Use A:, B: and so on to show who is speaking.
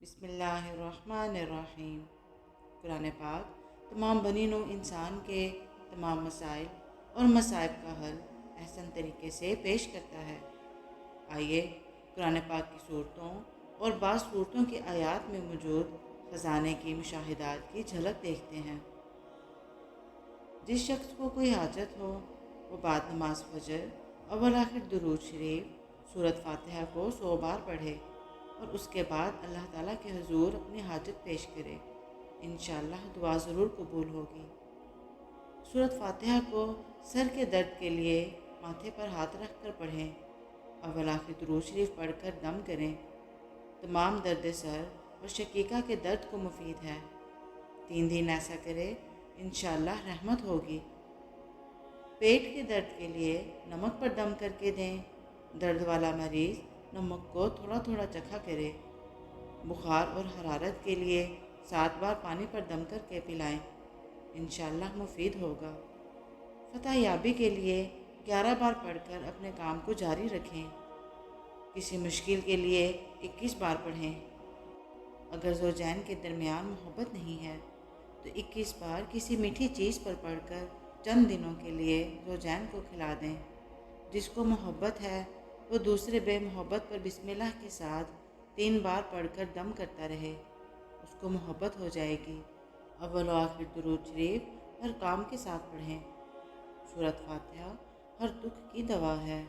A: बिस्मिल्लाहिर्रहमानिर्रहीम। कुरान पाक तमाम बनी नौ इंसान के तमाम मसाइल और मसाइब का हल अहसन तरीके से पेश करता है। आइए कुरान पाक की सूरतों और बाज़ सूरतों की आयात में मौजूद ख़जाने की मुशाहिदात की झलक देखते हैं। जिस शख्स को कोई हाजत हो वो बाद नमाज फजर अव्वल आखिर दुरूद शरीफ सूरत फातिहा को 100 बार पढ़े और उसके बाद अल्लाह ताला के हुजूर अपनी हाजत पेश करे। इंशाअल्लाह दुआ ज़रूर कबूल होगी। सूरत फातिहा को सर के दर्द के लिए माथे पर हाथ रख कर पढ़ें। अव्वल आखिर दुरूद शरीफ पढ़कर दम करें। तमाम दर्द सर और शकीका के दर्द को मुफीद है। 3 दिन ऐसा करें, इंशाअल्लाह रहमत होगी। पेट के दर्द के लिए नमक पर दम करके दें। दर्द वाला मरीज़ नमक को थोड़ा थोड़ा चखा करे। बुखार और हरारत के लिए 7 बार पानी पर दम करके पिलाएं। इंशाअल्लाह मुफीद होगा। फतह याबी के लिए 11 बार पढ़कर अपने काम को जारी रखें। किसी मुश्किल के लिए 21 बार पढ़ें। अगर ज़ौजैन के दरमियान मोहब्बत नहीं है तो 21 बार किसी मीठी चीज़ पर पढ़कर चंद दिनों के लिए ज़ौजैन को खिला दें। जिसको मोहब्बत है वो दूसरे बेमोहब्बत पर बिस्मिल्लाह के साथ 3 बार पढ़कर दम करता रहे, उसको मोहब्बत हो जाएगी। अव्वल व आखिर दुरूद शरीफ हर काम के साथ पढ़ें। सूरत फातिहा हर दुख की दवा है।